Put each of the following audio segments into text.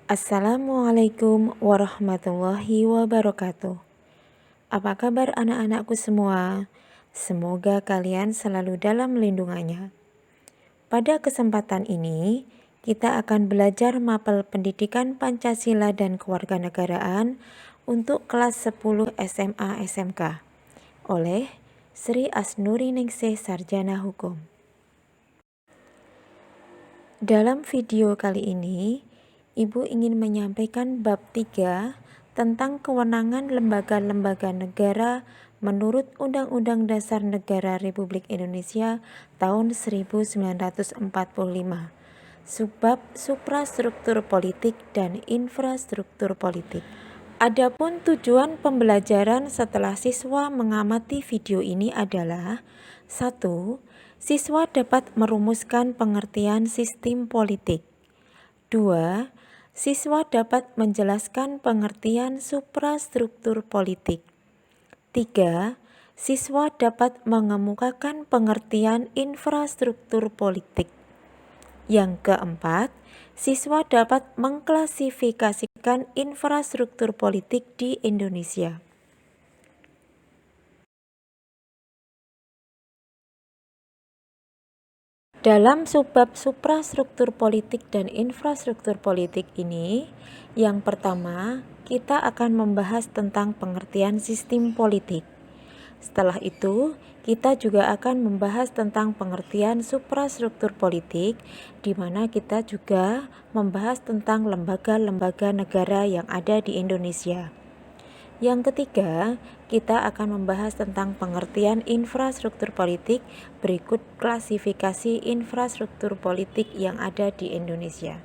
Assalamualaikum warahmatullahi wabarakatuh. Apa kabar anak-anakku semua? Semoga kalian selalu dalam lindungannya. Pada kesempatan ini, kita akan belajar mapel pendidikan Pancasila dan Kewarganegaraan untuk kelas 10 SMA SMK oleh Sri Asnuri Ningsih Sarjana Hukum. Dalam video kali ini, Ibu ingin menyampaikan bab 3 tentang kewenangan lembaga-lembaga negara menurut Undang-Undang Dasar Negara Republik Indonesia tahun 1945. Subbab suprastruktur politik dan infrastruktur politik. Adapun tujuan pembelajaran setelah siswa mengamati video ini adalah 1. Siswa dapat merumuskan pengertian sistem politik. 2. Siswa dapat menjelaskan pengertian suprastruktur politik. 3. Siswa dapat mengemukakan pengertian infrastruktur politik. Yang keempat, siswa dapat mengklasifikasikan infrastruktur politik di Indonesia. Dalam subbab suprastruktur politik dan infrastruktur politik ini, yang pertama, kita akan membahas tentang pengertian sistem politik. Setelah itu, kita juga akan membahas tentang pengertian suprastruktur politik, di mana kita juga membahas tentang lembaga-lembaga negara yang ada di Indonesia. Yang ketiga, kita akan membahas tentang pengertian infrastruktur politik. Berikut klasifikasi infrastruktur politik yang ada di Indonesia.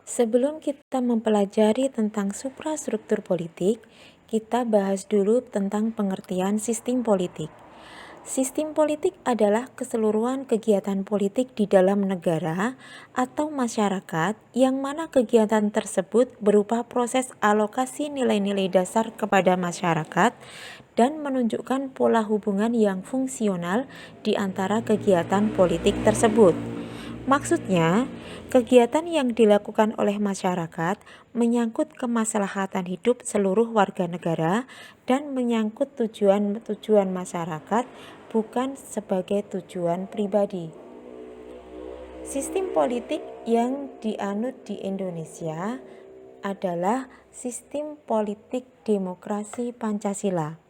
Sebelum kita mempelajari tentang suprastruktur politik, kita bahas dulu tentang pengertian sistem politik. Sistem politik adalah keseluruhan kegiatan politik di dalam negara atau masyarakat yang mana kegiatan tersebut berupa proses alokasi nilai-nilai dasar kepada masyarakat dan menunjukkan pola hubungan yang fungsional di antara kegiatan politik tersebut. Maksudnya, kegiatan yang dilakukan oleh masyarakat menyangkut kemaslahatan hidup seluruh warga negara dan menyangkut tujuan masyarakat, bukan sebagai tujuan pribadi. Sistem politik yang dianut di Indonesia adalah sistem politik demokrasi Pancasila.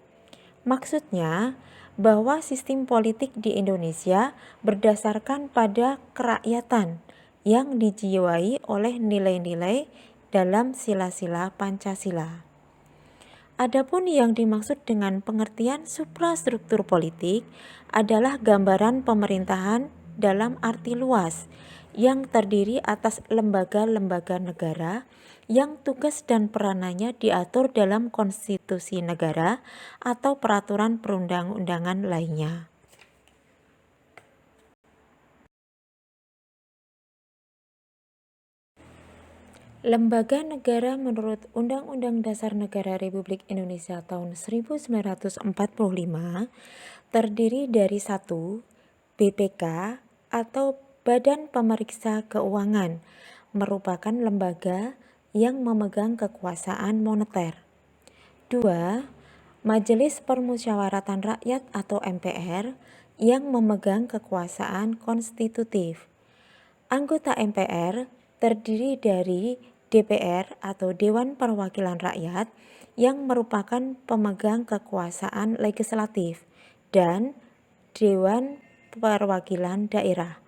Maksudnya, bahwa sistem politik di Indonesia berdasarkan pada kerakyatan yang dijiwai oleh nilai-nilai dalam sila-sila Pancasila. Adapun yang dimaksud dengan pengertian suprastruktur politik adalah gambaran pemerintahan dalam arti luas yang terdiri atas lembaga-lembaga negara yang tugas dan peranannya diatur dalam konstitusi negara atau peraturan perundang-undangan lainnya. Lembaga negara menurut Undang-Undang Dasar Negara Republik Indonesia tahun 1945 terdiri dari 1. BPK atau Badan Pemeriksa Keuangan, merupakan lembaga yang memegang kekuasaan moneter. 2. Majelis Permusyawaratan Rakyat atau MPR yang memegang kekuasaan konstitutif. Anggota MPR terdiri dari DPR atau Dewan Perwakilan Rakyat yang merupakan pemegang kekuasaan legislatif dan Dewan Perwakilan Daerah.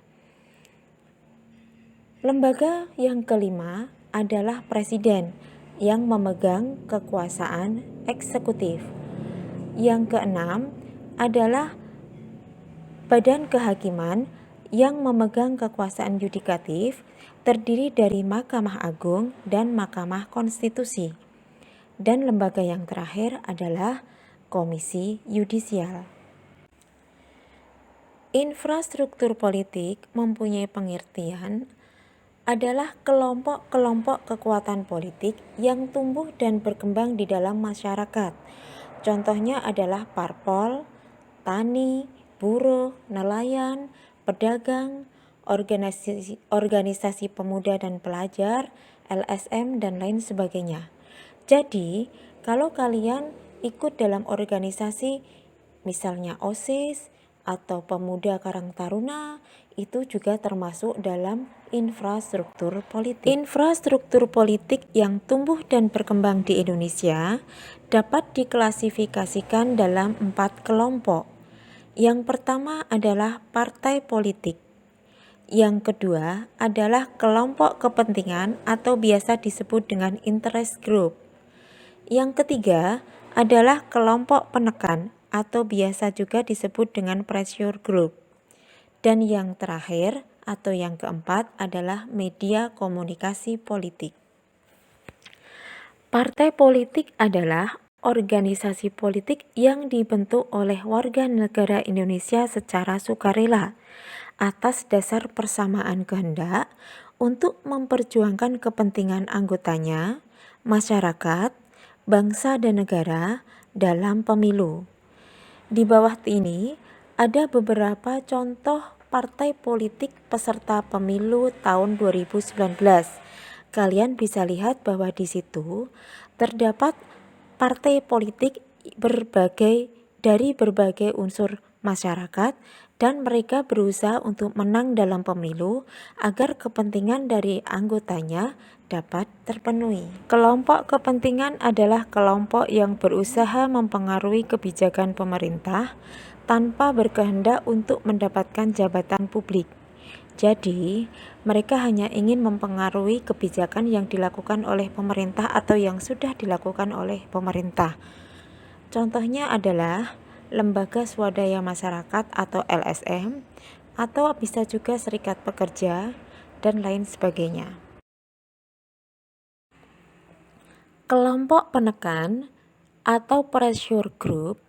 Lembaga yang kelima adalah Presiden yang memegang kekuasaan eksekutif. Yang keenam adalah Badan Kehakiman yang memegang kekuasaan yudikatif, terdiri dari Mahkamah Agung dan Mahkamah Konstitusi. Dan lembaga yang terakhir adalah Komisi Yudisial. Infrastruktur politik mempunyai pengertian adalah kelompok-kelompok kekuatan politik yang tumbuh dan berkembang di dalam masyarakat. Contohnya adalah parpol, tani, buruh, nelayan, pedagang, organisasi pemuda dan pelajar, LSM, dan lain sebagainya. Jadi, kalau kalian ikut dalam organisasi, misalnya OSIS atau Pemuda Karang Taruna, itu juga termasuk dalam infrastruktur politik. Infrastruktur politik yang tumbuh dan berkembang di Indonesia dapat diklasifikasikan dalam 4 kelompok. Yang pertama adalah partai politik. Yang kedua adalah kelompok kepentingan atau biasa disebut dengan interest group. Yang ketiga adalah kelompok penekan atau biasa juga disebut dengan pressure group. Dan yang terakhir atau yang keempat adalah media komunikasi politik. Partai politik adalah organisasi politik yang dibentuk oleh warga negara Indonesia secara sukarela atas dasar persamaan kehendak untuk memperjuangkan kepentingan anggotanya, masyarakat, bangsa dan negara dalam pemilu. Di bawah ini ada beberapa contoh partai politik peserta pemilu tahun 2019. Kalian bisa lihat bahwa di situ terdapat partai politik dari berbagai unsur masyarakat dan mereka berusaha untuk menang dalam pemilu agar kepentingan dari anggotanya dapat terpenuhi. Kelompok kepentingan adalah kelompok yang berusaha mempengaruhi kebijakan pemerintah tanpa berkehendak untuk mendapatkan jabatan publik. Jadi, mereka hanya ingin mempengaruhi kebijakan yang dilakukan oleh pemerintah atau yang sudah dilakukan oleh pemerintah. Contohnya adalah lembaga swadaya masyarakat atau LSM, atau bisa juga serikat pekerja, dan lain sebagainya. Kelompok penekan atau pressure group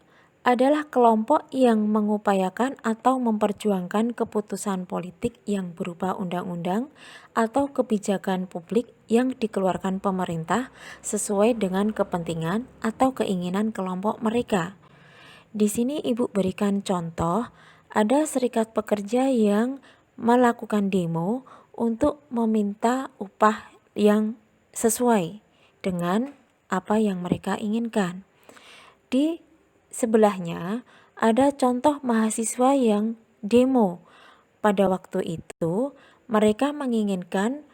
adalah kelompok yang mengupayakan atau memperjuangkan keputusan politik yang berupa undang-undang atau kebijakan publik yang dikeluarkan pemerintah sesuai dengan kepentingan atau keinginan kelompok mereka. Di sini Ibu berikan contoh, ada serikat pekerja yang melakukan demo untuk meminta upah yang sesuai dengan apa yang mereka inginkan. Di sebelahnya ada contoh mahasiswa yang demo. Pada waktu itu mereka menginginkan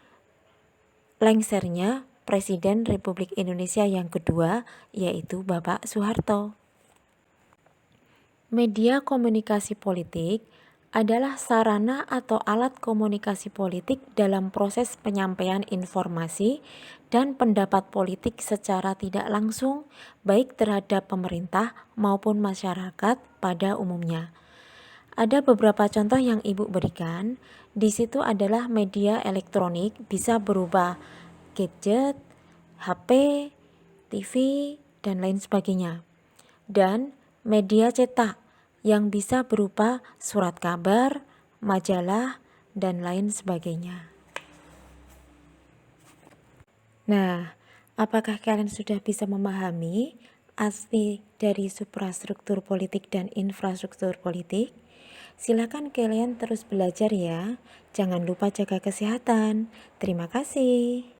lengsernya Presiden Republik Indonesia yang kedua, yaitu Bapak Soeharto. Media komunikasi politik adalah sarana atau alat komunikasi politik dalam proses penyampaian informasi dan pendapat politik secara tidak langsung, baik terhadap pemerintah maupun masyarakat pada umumnya. Ada beberapa contoh yang Ibu berikan. Di situ adalah media elektronik bisa berupa gadget, HP, TV, dan lain sebagainya. Dan media cetak yang bisa berupa surat kabar, majalah, dan lain sebagainya. Nah, apakah kalian sudah bisa memahami arti dari suprastruktur politik dan infrastruktur politik? Silakan kalian terus belajar ya. Jangan lupa jaga kesehatan. Terima kasih.